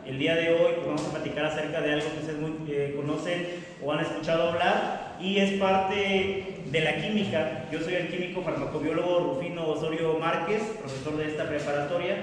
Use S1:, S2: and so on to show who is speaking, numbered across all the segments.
S1: El día de hoy pues, vamos a platicar acerca de algo que ustedes conocen o han escuchado hablar y es parte de la química. Yo soy el químico farmacobiólogo Rufino Osorio Márquez, profesor de esta preparatoria,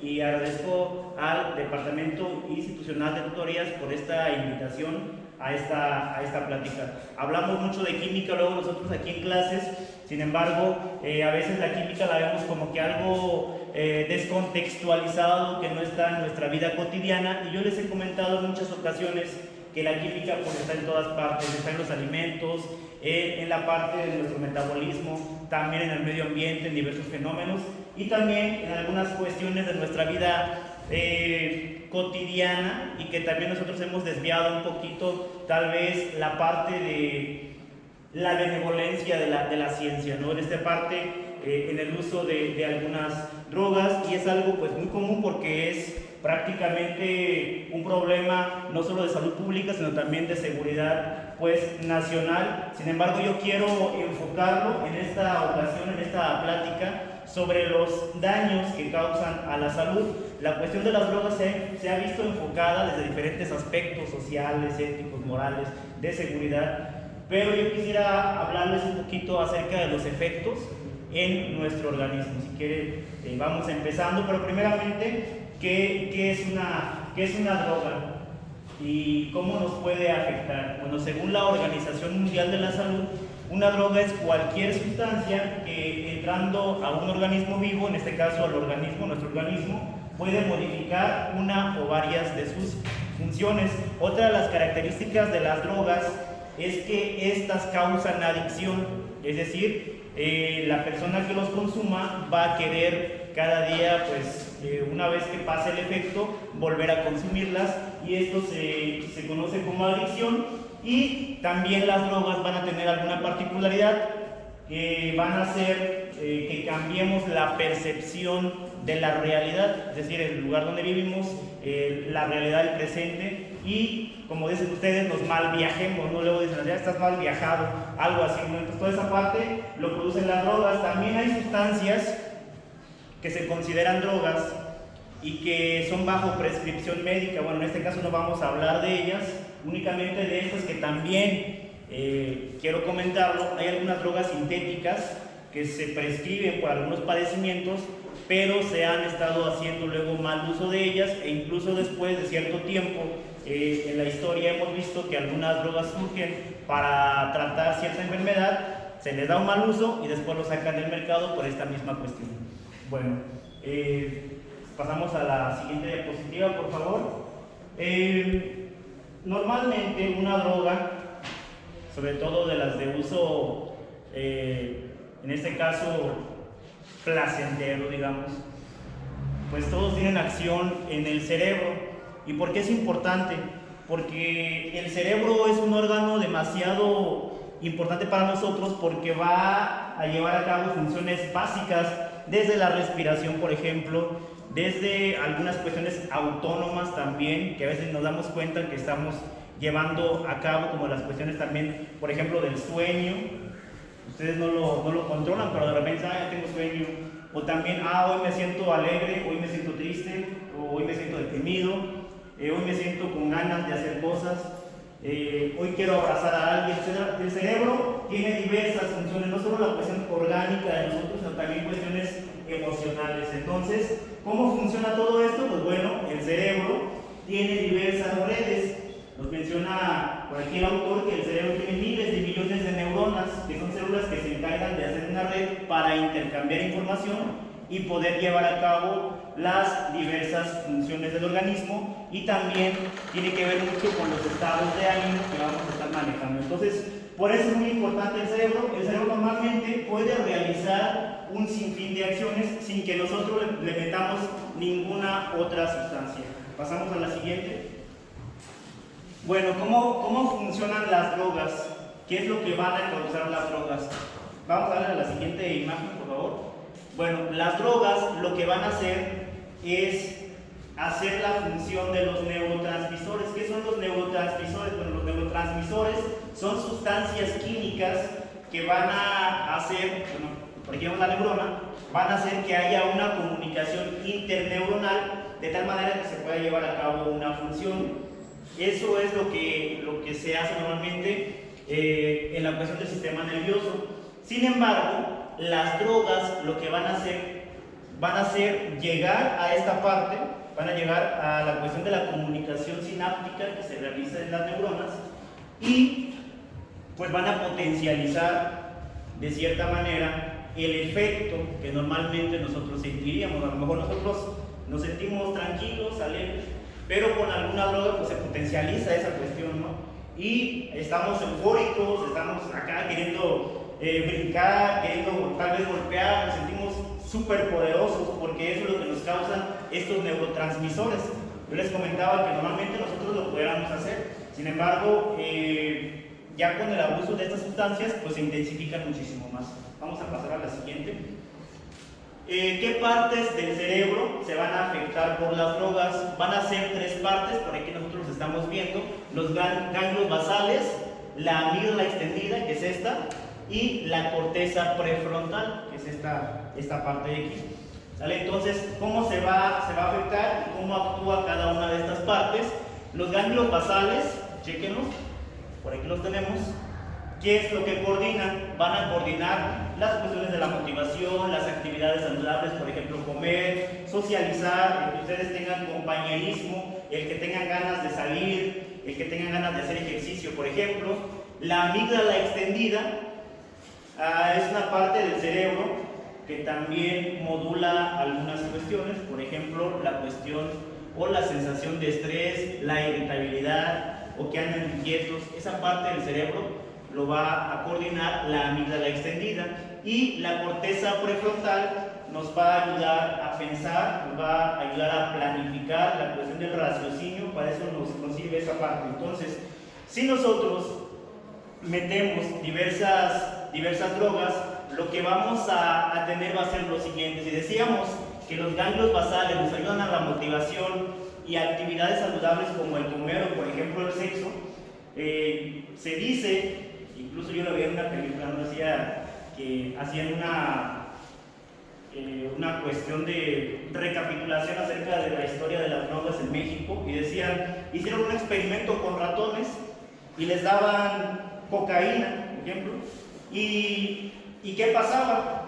S1: y agradezco al Departamento Institucional de Tutorías por esta invitación a esta plática. Hablamos mucho de química luego nosotros aquí en clases, sin embargo, a veces la química la vemos como que algo descontextualizado, que no está en nuestra vida cotidiana, y yo les he comentado en muchas ocasiones que la química pues está en todas partes, está en los alimentos, en la parte de nuestro metabolismo, también en el medio ambiente, en diversos fenómenos, y también en algunas cuestiones de nuestra vida cotidiana, y que también nosotros hemos desviado un poquito tal vez la parte de la benevolencia de la ciencia, ¿no? En esta parte, en el uso de algunas drogas, y es algo pues muy común porque es prácticamente un problema no solo de salud pública, sino también de seguridad pues nacional. Sin embargo, yo quiero enfocarlo en esta ocasión, en esta plática, sobre los daños que causan a la salud. La cuestión de las drogas se ha visto enfocada desde diferentes aspectos sociales, éticos, morales, de seguridad, pero yo quisiera hablarles un poquito acerca de los efectos en nuestro organismo. Si quieren, vamos empezando, pero primeramente, ¿qué es una droga? ¿Y cómo nos puede afectar? Bueno, según la Organización Mundial de la Salud, una droga es cualquier sustancia que entrando a un organismo vivo, en este caso al organismo, nuestro organismo, puede modificar una o varias de sus funciones. Otra de las características de las drogas es que estas causan adicción, es decir, la persona que los consuma va a querer cada día, pues una vez que pase el efecto, volver a consumirlas, y esto se conoce como adicción. Y también las drogas van a tener alguna particularidad que van a hacer que cambiemos la percepción de la realidad, es decir, el lugar donde vivimos, la realidad del presente, y como dicen ustedes, nos mal viajemos, ¿no? Luego dicen, ya estás mal viajado, algo así, ¿no? Entonces toda esa parte lo producen las drogas. También hay sustancias que se consideran drogas y que son bajo prescripción médica. Bueno, en este caso no vamos a hablar de ellas, únicamente de estas que también quiero comentarlo. Hay algunas drogas sintéticas que se prescriben por algunos padecimientos, pero se han estado haciendo luego mal uso de ellas, e incluso después de cierto tiempo en la historia hemos visto que algunas drogas surgen para tratar cierta enfermedad, se les da un mal uso y después lo sacan del mercado por esta misma cuestión. Bueno, pasamos a la siguiente diapositiva, por favor. Normalmente una droga, sobre todo de las de uso, en este caso placentero, digamos, pues todos tienen acción en el cerebro. ¿Y por qué es importante? Porque el cerebro es un órgano demasiado importante para nosotros, porque va a llevar a cabo funciones básicas, desde la respiración, por ejemplo, desde algunas cuestiones autónomas también, que a veces nos damos cuenta que estamos llevando a cabo, como las cuestiones también, por ejemplo, del sueño. Ustedes no lo controlan, pero de repente, ya tengo sueño. O también, hoy me siento alegre, hoy me siento triste, o hoy me siento deprimido, hoy me siento con ganas de hacer cosas, hoy quiero abrazar a alguien, etc. El cerebro tiene diversas funciones, no solo la cuestión orgánica de nosotros, sino también cuestiones emocionales. Entonces, ¿cómo funciona todo esto? Pues bueno, el cerebro tiene diversas redes. Nos menciona por aquí el autor que el cerebro tiene miles de millones de neuronas, que son células que se encargan de hacer una red para intercambiar información y poder llevar a cabo las diversas funciones del organismo, y también tiene que ver mucho con los estados de ánimo que vamos a estar manejando. Entonces, por eso es muy importante el cerebro. El cerebro normalmente puede realizar un sinfín de acciones sin que nosotros le metamos ninguna otra sustancia. Pasamos a la siguiente. Bueno, ¿cómo funcionan las drogas? ¿Qué es lo que van a causar las drogas? Vamos a darle a la siguiente imagen, por favor. Bueno, las drogas lo que van a hacer es hacer la función de los neurotransmisores. ¿Qué son los neurotransmisores? Bueno, los neurotransmisores son sustancias químicas que van a hacer, bueno, por ejemplo la neurona, van a hacer que haya una comunicación interneuronal de tal manera que se pueda llevar a cabo una función. Eso es lo que se hace normalmente en la cuestión del sistema nervioso. Sin embargo, las drogas lo que van a hacer llegar a esta parte, van a llegar a la cuestión de la comunicación sináptica que se realiza en las neuronas y pues van a potencializar de cierta manera el efecto que normalmente nosotros sentiríamos. A lo mejor nosotros nos sentimos tranquilos, alegres, pero con alguna droga pues se potencializa esa cuestión, ¿no? Y estamos eufóricos, estamos acá queriendo brincar, queriendo tal vez golpear, nos sentimos súper poderosos porque eso es lo que nos causan estos neurotransmisores. Yo les comentaba que normalmente nosotros lo pudiéramos hacer, sin embargo, ya con el abuso de estas sustancias pues se intensifican muchísimo más. Vamos a pasar a la siguiente. ¿Qué partes del cerebro se van a afectar por las drogas? Van a ser 3 partes, por aquí nosotros los estamos viendo: los ganglios basales, la amígdala extendida, que es esta, y la corteza prefrontal, que es esta parte de aquí. ¿Sale? Entonces, ¿cómo se va a afectar y cómo actúa cada una de estas partes? Los ganglios basales, chéquenlos, por aquí los tenemos. ¿Qué es lo que coordinan? Van a coordinar las cuestiones de la motivación, las actividades saludables, por ejemplo, comer, socializar, el que ustedes tengan compañerismo, el que tengan ganas de salir, el que tengan ganas de hacer ejercicio, por ejemplo. La amígdala extendida es una parte del cerebro que también modula algunas cuestiones, por ejemplo, la cuestión o la sensación de estrés, la irritabilidad o que andan inquietos. Esa parte del cerebro lo va a coordinar la amígdala extendida, y la corteza prefrontal nos va a ayudar a pensar, nos va a ayudar a planificar la cuestión del raciocinio. Para eso nos sirve esa parte. Entonces, si nosotros metemos diversas drogas, lo que vamos a tener va a ser lo siguiente. Si decíamos que los ganglios basales nos ayudan a la motivación y a actividades saludables como el comer o por ejemplo el sexo, se dice, incluso yo lo vi en una película, no decía que hacían una cuestión de recapitulación acerca de la historia de las drogas en México, y decían, hicieron un experimento con ratones y les daban cocaína, por ejemplo, y ¿qué pasaba?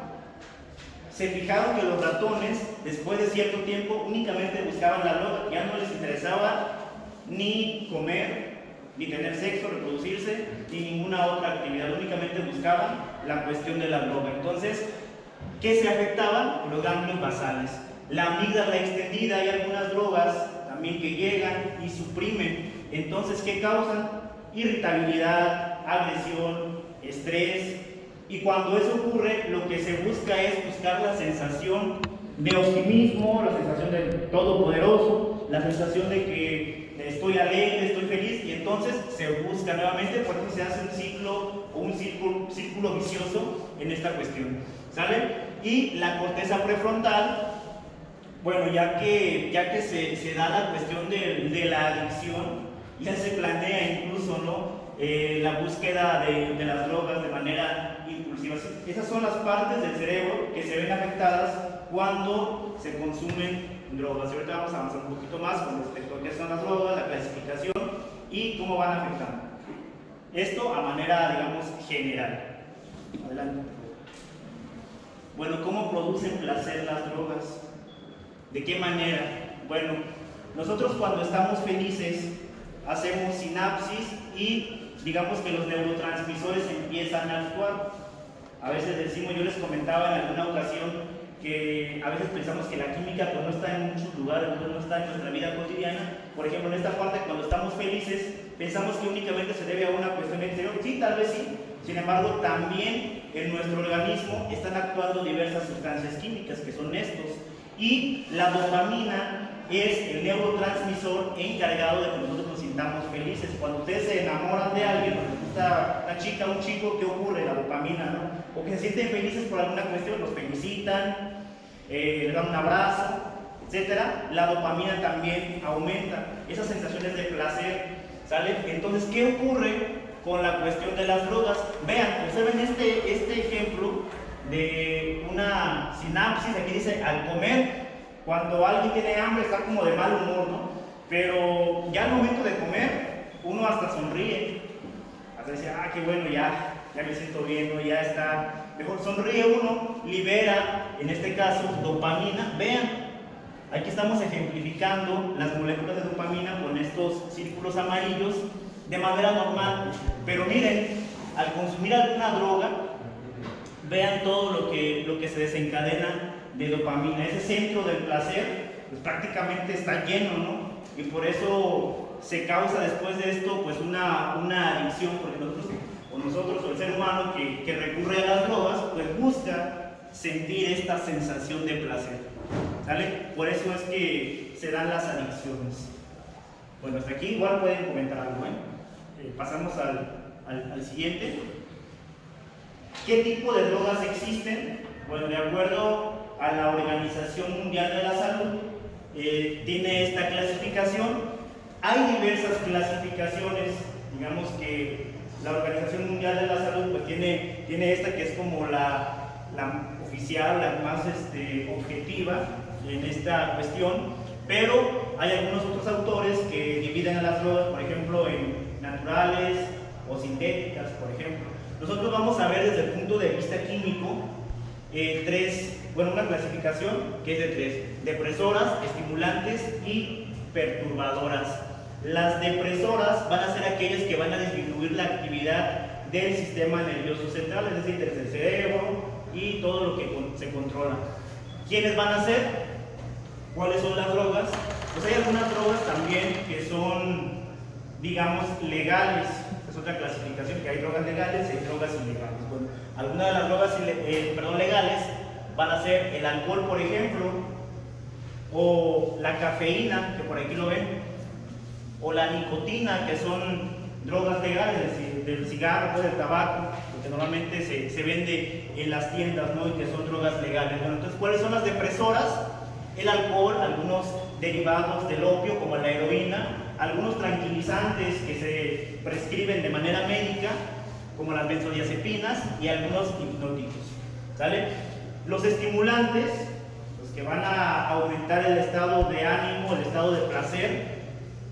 S1: Se fijaron que los ratones, después de cierto tiempo, únicamente buscaban la droga, ya no les interesaba ni comer, ni tener sexo, reproducirse, ni ninguna otra actividad, únicamente buscaban la cuestión de la droga. Entonces, ¿qué se afectaban? Los ganglios basales. La amígdala extendida, hay algunas drogas también que llegan y suprimen. Entonces, ¿qué causan? Irritabilidad, agresión, estrés. Y cuando eso ocurre, lo que se busca es buscar la sensación de optimismo, la sensación de todopoderoso, la sensación de que estoy alegre, estoy feliz, y entonces se busca nuevamente, por eso se hace un ciclo o un círculo vicioso en esta cuestión, ¿sale? Y la corteza prefrontal, bueno, ya que se da la cuestión de la adicción, ya se planea incluso, ¿no? La búsqueda de las drogas de manera impulsiva. Esas son las partes del cerebro que se ven afectadas cuando se consumen drogas. Y ahorita vamos a avanzar un poquito más con respecto a qué son las drogas, la clasificación y cómo van afectando. Esto a manera, digamos, general. Adelante. Bueno, ¿cómo producen placer las drogas? ¿De qué manera? Bueno, nosotros cuando estamos felices hacemos sinapsis y digamos que los neurotransmisores empiezan a actuar. A veces decimos, yo les comentaba en alguna ocasión que a veces pensamos que la química pues no está en muchos lugares, no está en nuestra vida cotidiana. Por ejemplo, en esta parte, cuando estamos felices, pensamos que únicamente se debe a una cuestión exterior. Sí, tal vez sí. Sin embargo, también en nuestro organismo están actuando diversas sustancias químicas que son estos. Y la dopamina es el neurotransmisor encargado de que nosotros nos sintamos felices. Cuando ustedes se enamoran de alguien, o les gusta una chica, un chico, ¿qué ocurre? La dopamina, ¿no? O que se sienten felices por alguna cuestión, los felicitan, les dan un abrazo, etcétera. La dopamina también aumenta esas sensaciones de placer, ¿sale? Entonces, ¿qué ocurre con la cuestión de las drogas? Vean, observen este ejemplo de una sinapsis. Aquí dice, al comer cuando alguien tiene hambre está como de mal humor, ¿no? Pero ya al momento de comer, uno hasta sonríe, hasta dice, ah, qué bueno, ya me siento bien, ¿no? Ya está, mejor sonríe uno, libera, en este caso, dopamina. Vean, aquí estamos ejemplificando las moléculas de dopamina con estos círculos amarillos de manera normal, pero miren, al consumir alguna droga, vean todo lo que se desencadena de dopamina. Ese centro del placer pues prácticamente está lleno, ¿no? Y por eso se causa después de esto pues una adicción, porque nosotros o el ser humano que recurre a las drogas pues busca sentir esta sensación de placer, ¿sale? Por eso es que se dan las adicciones. Bueno, hasta aquí igual pueden comentar algo, ¿eh? Pasamos al siguiente. ¿Qué tipo de drogas existen? Bueno, de acuerdo a la Organización Mundial de la Salud, tiene esta clasificación. Hay diversas clasificaciones, digamos que la Organización Mundial de la Salud pues tiene esta que es como la oficial, la más objetiva en esta cuestión, pero hay algunos otros autores que dividen a las drogas, por ejemplo, en naturales o sintéticas, por ejemplo. Nosotros vamos a ver desde el punto de vista químico una clasificación que es de tres: depresoras, estimulantes y perturbadoras. Las depresoras van a ser aquellas que van a disminuir la actividad del sistema nervioso central, es decir, desde el cerebro y todo lo que se controla. ¿Quiénes van a ser? ¿Cuáles son las drogas? Pues hay algunas drogas también que son, digamos, legales. Es otra clasificación, que hay drogas legales y hay drogas ilegales. Bueno, algunas de las drogas legales van a ser el alcohol, por ejemplo, o la cafeína, que por aquí lo ven, o la nicotina, que son drogas legales, del cigarro, del tabaco, que normalmente se vende en las tiendas, ¿no? Y que son drogas legales. Bueno, entonces, ¿cuáles son las depresoras? El alcohol, algunos derivados del opio, como la heroína, algunos tranquilizantes que se prescriben de manera médica, como las benzodiazepinas, y algunos hipnóticos, ¿sale? Los estimulantes, los que van a aumentar el estado de ánimo, el estado de placer,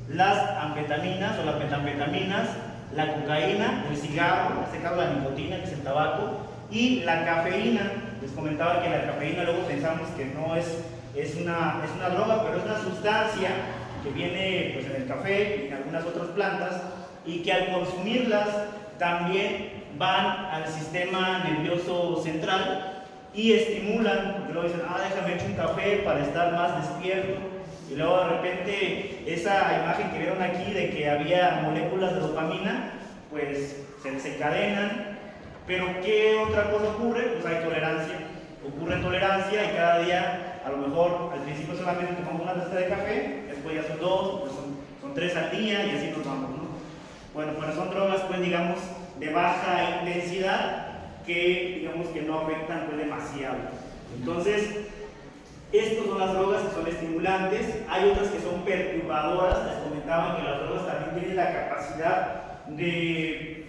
S1: las anfetaminas o las metanfetaminas, la cocaína, el cigarro, en este caso la nicotina, que es el tabaco, y la cafeína. Les comentaba que la cafeína luego pensamos que no es una droga, pero es una sustancia que viene pues, en el café y en algunas otras plantas, y que al consumirlas también van al sistema nervioso central y estimulan, porque luego dicen, déjame echar un café para estar más despierto, y luego de repente esa imagen que vieron aquí de que había moléculas de dopamina, pues se desencadenan. Pero ¿qué otra cosa ocurre? Pues hay tolerancia, ocurre tolerancia, y cada día, a lo mejor al principio solamente tomamos una taza de café, después ya son dos, pues son tres al día, y así nos vamos, ¿no? Bueno, pues son drogas, pues digamos, de baja intensidad, que digamos que no afectan pues demasiado. Entonces, estas son las drogas que son estimulantes. Hay otras que son perturbadoras. Les comentaba que las drogas también tienen la capacidad de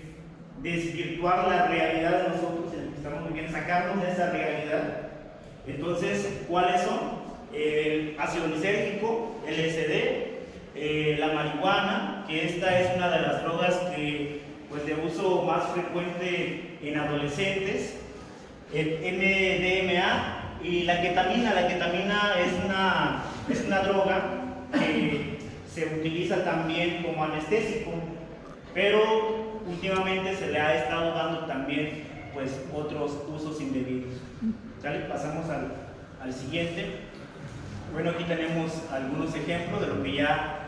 S1: desvirtuar la realidad de nosotros, en el que estamos viviendo, sacarnos de esa realidad. Entonces, ¿cuáles son? El ácido lisérgico, el LSD, la marihuana, que esta es una de las drogas que pues de uso más frecuente en adolescentes, el MDMA y la ketamina. La ketamina es una droga que se utiliza también como anestésico, pero últimamente se le ha estado dando también pues otros usos indebidos. ¿Sale? Pasamos al siguiente. Bueno, aquí tenemos algunos ejemplos de lo que ya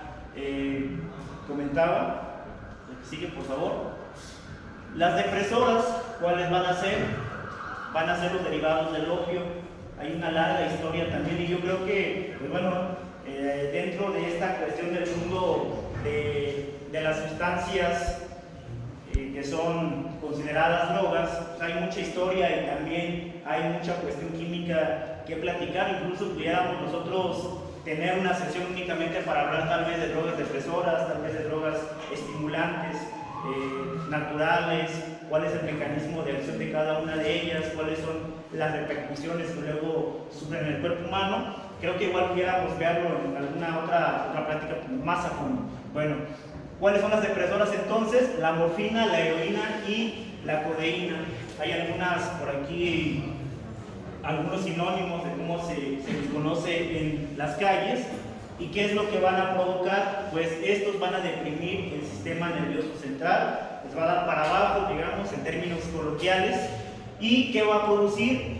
S1: comentaba. Sigue, por favor. Las depresoras, ¿cuáles van a ser? Van a ser los derivados del opio. Hay una larga historia también, y yo creo que, pues bueno, dentro de esta cuestión del mundo de las sustancias que son consideradas drogas, hay mucha historia y también hay mucha cuestión química que platicar. Incluso pudiéramos nosotros tener una sesión únicamente para hablar tal vez de drogas depresoras, tal vez de drogas estimulantes, naturales, cuál es el mecanismo de acción de cada una de ellas, cuáles son las repercusiones que luego sufren en el cuerpo humano. creo que igual pudiéramos verlo en alguna otra plática más a fondo. Bueno, ¿cuáles son las depresoras entonces? La morfina, la heroína y la codeína. Hay algunas por aquí, algunos sinónimos de cómo se les conoce en las calles. ¿Y qué es lo que van a provocar? Pues estos van a deprimir el sistema nervioso central, les va a dar para abajo, digamos, en términos coloquiales. ¿Y qué va a producir?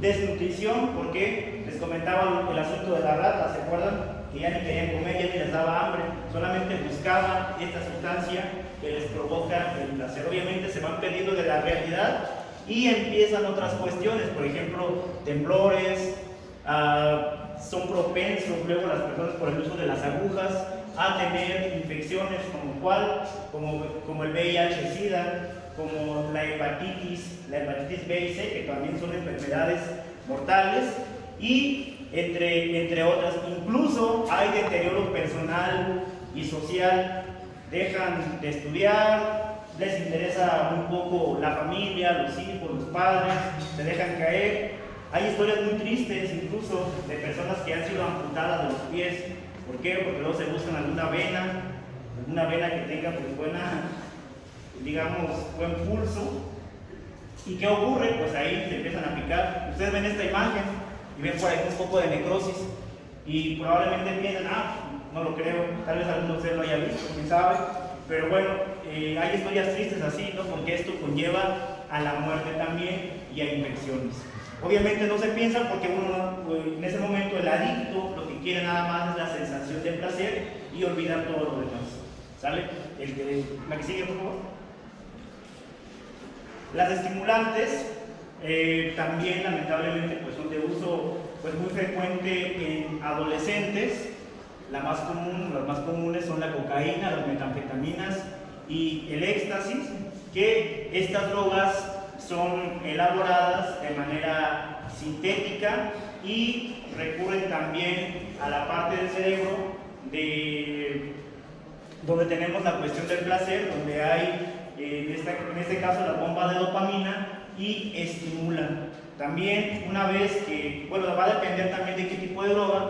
S1: Desnutrición, porque les comentaba el asunto de la rata, ¿se acuerdan? Que ya ni querían comer, ya ni les daba hambre, solamente buscaban esta sustancia que les provoca el placer. Obviamente se van perdiendo de la realidad y empiezan otras cuestiones, por ejemplo, temblores, son propensos luego las personas por el uso de las agujas a tener infecciones como el VIH-Sida, como la hepatitis B y C, que también son enfermedades mortales, y entre otras. Incluso hay deterioro personal y social, dejan de estudiar, les interesa un poco la familia, los hijos, los padres, se dejan caer. Hay historias muy tristes incluso de personas que han sido amputadas de los pies. ¿Por qué? Porque luego se buscan alguna vena que tenga pues buen pulso. ¿Y qué ocurre? Pues ahí se empiezan a picar. Ustedes ven esta imagen y ven por ahí un poco de necrosis y probablemente piensan, no lo creo, tal vez alguno de ustedes lo haya visto, quién sabe, pero bueno, hay historias tristes así, ¿no? Porque esto conlleva a la muerte también y a infecciones. Obviamente no se piensa porque en ese momento el adicto lo que quiere nada más es la sensación de placer y olvidar todo lo demás. ¿Sale? La que sigue, por favor. Las estimulantes también lamentablemente pues, son de uso pues, muy frecuente en adolescentes. Las más comunes son la cocaína, las metanfetaminas y el éxtasis, que estas drogas son elaboradas de manera sintética y recurren también a la parte del cerebro donde tenemos la cuestión del placer, donde hay en este caso la bomba de dopamina y estimulan. También una vez que, va a depender también de qué tipo de droga,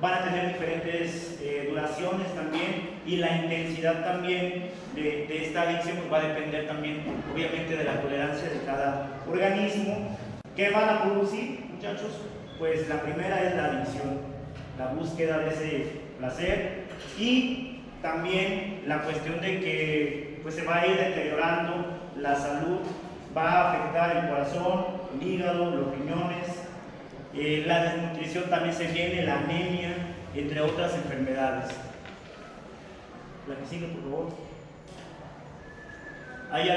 S1: van a tener diferentes duraciones también y la intensidad también de esta adicción pues, va a depender también obviamente de la tolerancia de cada organismo. ¿Qué van a producir, muchachos? Pues la primera es la adicción, la búsqueda de ese placer y también la cuestión de que pues, se va a ir deteriorando la salud, va a afectar el corazón, el hígado, los riñones. La desnutrición también se viene, la anemia, entre otras enfermedades. La que sigue, por favor. Hay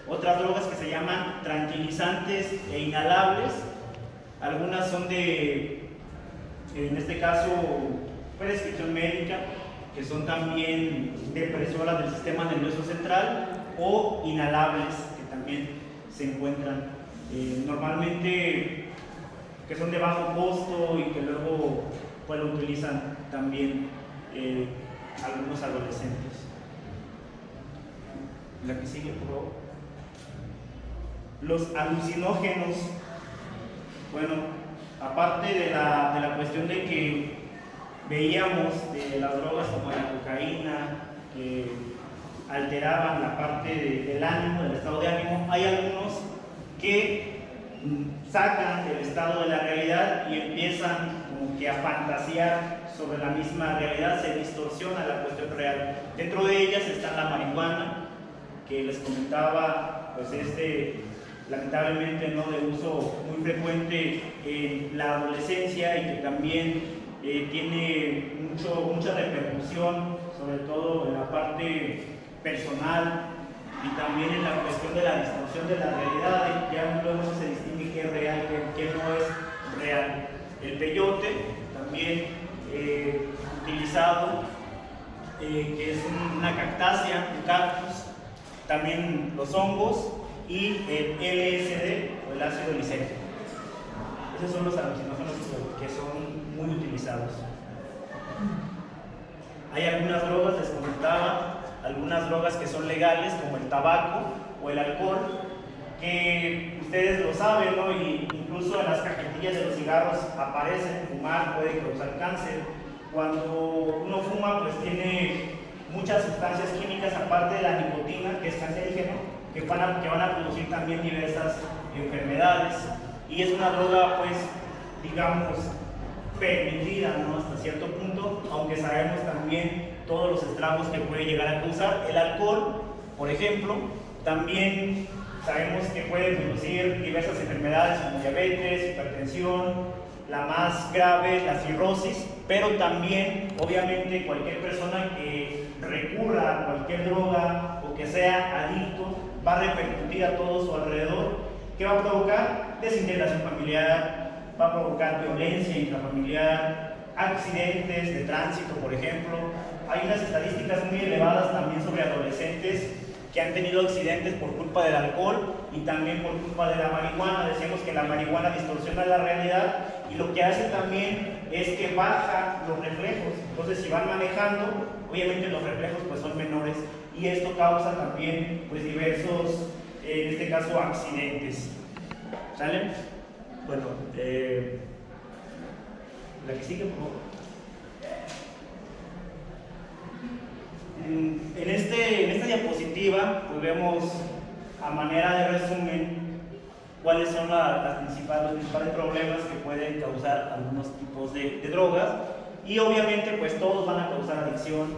S1: otras drogas que se llaman tranquilizantes e inhalables. Algunas son en este caso, prescripción médica, que son también depresoras del sistema nervioso central, o inhalables, que también se encuentran normalmente que son de bajo costo y que luego pues, lo utilizan también algunos adolescentes. La que sigue, por favor. Los alucinógenos, aparte de la cuestión de que veíamos de las drogas como la cocaína, que alteraban la parte del ánimo, del estado de ánimo, hay algunos que sacan del estado de la realidad y empiezan como que a fantasear sobre la misma realidad, se distorsiona la cuestión real. Dentro de ellas está la marihuana, que les comentaba, pues lamentablemente no de uso muy frecuente en la adolescencia y que también tiene mucha repercusión, sobre todo en la parte personal y también en la cuestión de la distorsión de la realidad. Ya luego no se distingue qué es real, qué no es real. El peyote, también utilizado, que es una cactácea, un cactus, también los hongos y el LSD o el ácido lisérgico. Esos son los alucinógenos que son muy utilizados. Hay algunas drogas, les comentaba, algunas drogas que son legales como el tabaco o el alcohol, que ustedes lo saben, ¿no? Y incluso en las cajetillas de los cigarros aparecen, fumar puede causar cáncer. Cuando uno fuma, pues tiene muchas sustancias químicas aparte de la nicotina, que es cancerígeno, que van a producir también diversas enfermedades. Y es una droga, pues, digamos, permitida, ¿no? Hasta cierto punto, aunque sabemos también todos los estragos que puede llegar a causar. El alcohol, por ejemplo, también sabemos que puede producir diversas enfermedades como diabetes, hipertensión, la más grave, la cirrosis, pero también, obviamente, cualquier persona que recurra a cualquier droga o que sea adicto va a repercutir a todo su alrededor. ¿Qué va a provocar? Desintegración familiar, va a provocar violencia intrafamiliar, accidentes de tránsito, por ejemplo. Hay unas estadísticas muy elevadas también sobre adolescentes que han tenido accidentes por culpa del alcohol y también por culpa de la marihuana. Decíamos que la marihuana distorsiona la realidad y lo que hace también es que baja los reflejos. Entonces, si van manejando, obviamente los reflejos pues son menores y esto causa también pues diversos, en este caso, accidentes. ¿Sale? Bueno, la que sigue, por favor. En esta diapositiva pues vemos a manera de resumen cuáles son los principales problemas que pueden causar algunos tipos de drogas y obviamente pues todos van a causar adicción,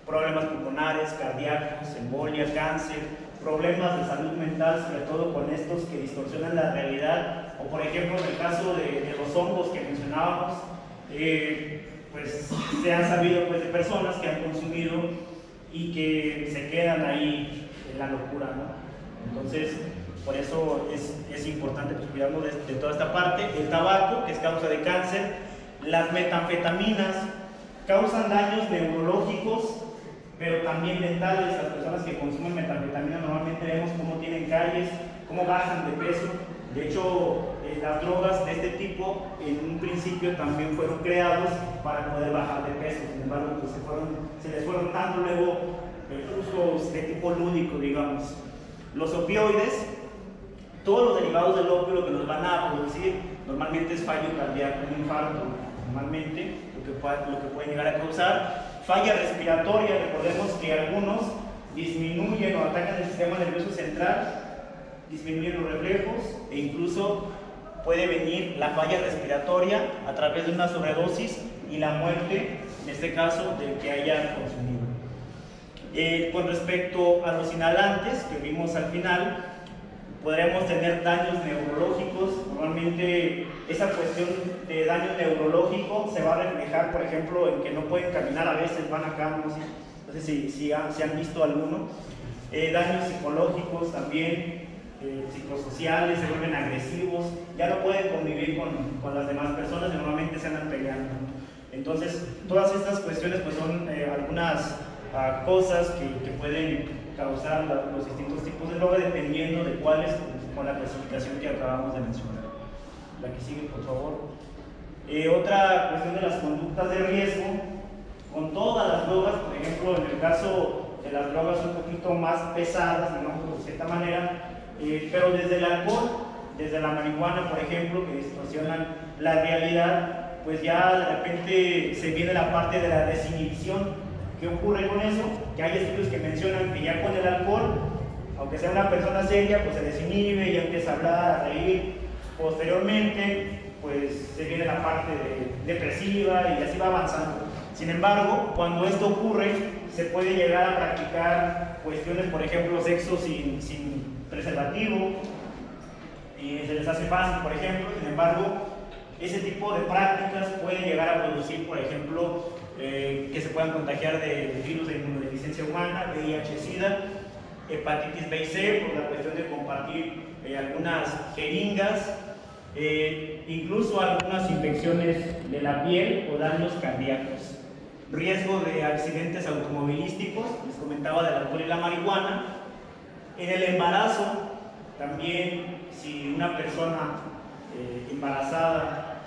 S1: problemas pulmonares, cardíacos, embolia, cáncer, problemas de salud mental, sobre todo con estos que distorsionan la realidad, o por ejemplo en el caso de los hongos que mencionábamos, pues se han sabido pues, de personas que han consumido y que se quedan ahí en la locura, ¿no? Entonces, por eso es importante pues, cuidarnos de toda esta parte. El tabaco, que es causa de cáncer, las metanfetaminas causan daños neurológicos, pero también mentales. Las personas que consumen metanfetamina normalmente vemos cómo tienen caries, cómo bajan de peso. De hecho, las drogas de este tipo en un principio también fueron creados para poder bajar de peso. Sin embargo, pues se les fueron dando luego usos de tipo lúdico, digamos. Los opioides, todos los derivados del opio lo que nos van a producir normalmente es fallo cardíaco, un infarto, normalmente lo que puede llegar a causar. Falla respiratoria, recordemos que algunos disminuyen o atacan el sistema nervioso central, disminuyen los reflejos e incluso puede venir la falla respiratoria a través de una sobredosis y la muerte, en este caso, del que haya consumido. Con respecto a los inhalantes que vimos al final, podremos tener daños neurológicos. Normalmente esa cuestión de daño neurológico se va a reflejar, por ejemplo, en que no pueden caminar, a veces van acá, no sé si han visto alguno. Daños psicológicos también, psicosociales, se vuelven agresivos, ya no pueden convivir con las demás personas y normalmente se andan peleando. Entonces, todas estas cuestiones pues son algunas cosas que pueden causar los distintos tipos de droga dependiendo de cuáles, con la clasificación que acabamos de mencionar. La que sigue, por favor. Otra cuestión de las conductas de riesgo, con todas las drogas, por ejemplo, en el caso de las drogas un poquito más pesadas, digamos de cierta manera, pero desde el alcohol, desde la marihuana, por ejemplo, que distorsionan la realidad, pues ya de repente se viene la parte de la desinhibición. ¿Qué ocurre con eso? Que hay estudios que mencionan que ya con el alcohol, aunque sea una persona seria, pues se desinhibe, ya empieza a hablar, a reír. Posteriormente, pues se viene la parte depresiva y así va avanzando. Sin embargo, cuando esto ocurre, se puede llegar a practicar cuestiones, por ejemplo, sexo sin preservativo, y se les hace fácil, por ejemplo. Sin embargo, ese tipo de prácticas puede llegar a producir, por ejemplo, que se puedan contagiar de virus de inmunodeficiencia humana, VIH-Sida, hepatitis B y C, por la cuestión de compartir algunas jeringas, incluso algunas infecciones de la piel o daños cardíacos. Riesgo de accidentes automovilísticos, les comentaba del alcohol y la marihuana. En el embarazo, también si una persona embarazada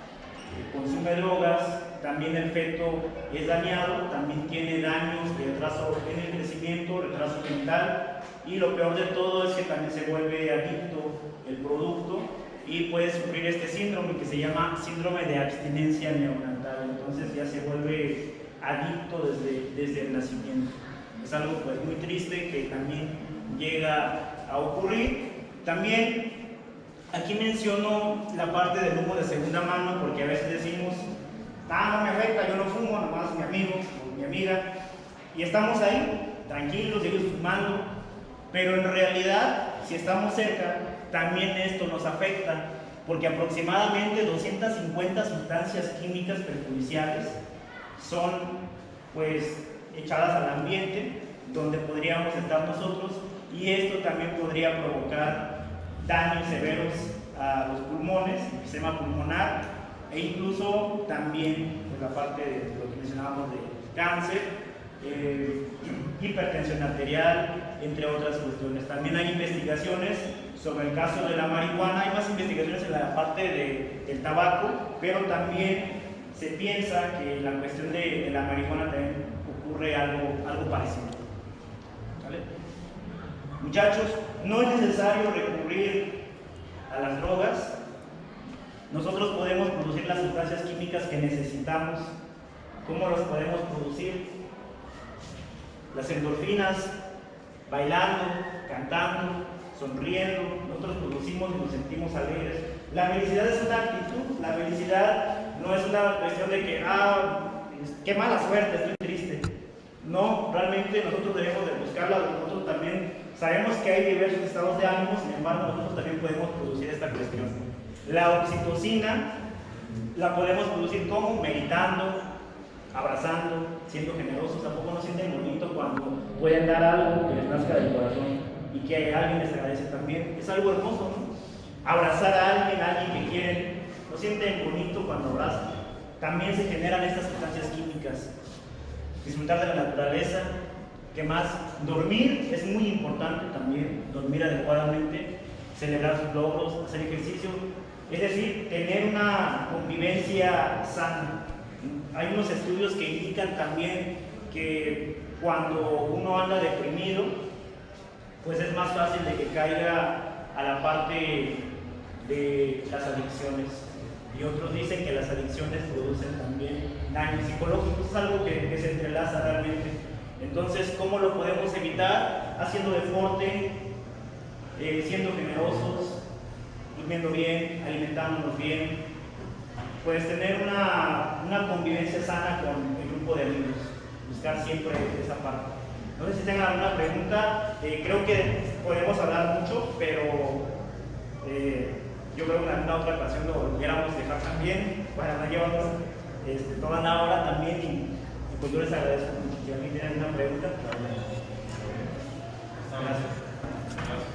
S1: consume drogas, también el feto es dañado, también tiene daños de retraso en el crecimiento, retraso mental, y lo peor de todo es que también se vuelve adicto el producto y puede sufrir este síndrome que se llama síndrome de abstinencia neonatal. Entonces ya se vuelve adicto desde el nacimiento. Es algo pues muy triste que también llega a ocurrir. También aquí menciono la parte del humo de segunda mano, porque a veces decimos, no me afecta, yo no fumo, nomás mi amigo o mi amiga, y estamos ahí tranquilos, ellos fumando, pero en realidad si estamos cerca también esto nos afecta, porque aproximadamente 250 sustancias químicas perjudiciales son pues echadas al ambiente donde podríamos estar nosotros, y esto también podría provocar daños severos a los pulmones, enfisema pulmonar, e incluso también pues, la parte de lo que mencionábamos de cáncer, hipertensión arterial, entre otras cuestiones. También hay investigaciones sobre el caso de la marihuana, hay más investigaciones en la parte del tabaco, pero también se piensa que en la cuestión de la marihuana también ocurre algo parecido. ¿Vale? Muchachos, no es necesario recurrir a las drogas. Nosotros podemos producir las sustancias químicas que necesitamos. ¿Cómo las podemos producir? Las endorfinas, bailando, cantando, sonriendo. Nosotros producimos y nos sentimos alegres. La felicidad es una actitud. La felicidad no es una cuestión de que, qué mala suerte, estoy triste. No, realmente nosotros debemos de buscarla. Nosotros también sabemos que hay diversos estados de ánimo, sin embargo nosotros también podemos producir esta cuestión. La oxitocina la podemos producir como meditando, abrazando, siendo generosos. Tampoco nos sienten bonito cuando pueden dar algo que les nazca del corazón y que alguien les agradece también. Es algo hermoso, ¿no? Abrazar a alguien que quieren, no sienten bonito cuando abrazan. También se generan estas sustancias químicas. Disfrutar de la naturaleza. ¿Qué más? Dormir es muy importante también, dormir adecuadamente, celebrar sus logros, hacer ejercicio, es decir, tener una convivencia sana. Hay unos estudios que indican también que cuando uno anda deprimido, pues es más fácil de que caiga a la parte de las adicciones. Y otros dicen que las adicciones producen también daños psicológicos, es algo que se entrelaza realmente. Entonces, ¿cómo lo podemos evitar? Haciendo deporte, siendo generosos, durmiendo bien, alimentándonos bien, pues tener una convivencia sana con el grupo de amigos, buscar siempre esa parte. No sé si tengan alguna pregunta, creo que podemos hablar mucho, pero yo creo que en alguna otra ocasión lo volviéramos dejar también, para no llevarnos toda una hora también, y pues yo les agradezco mucho. Si alguien tiene alguna pregunta, pues, gracias.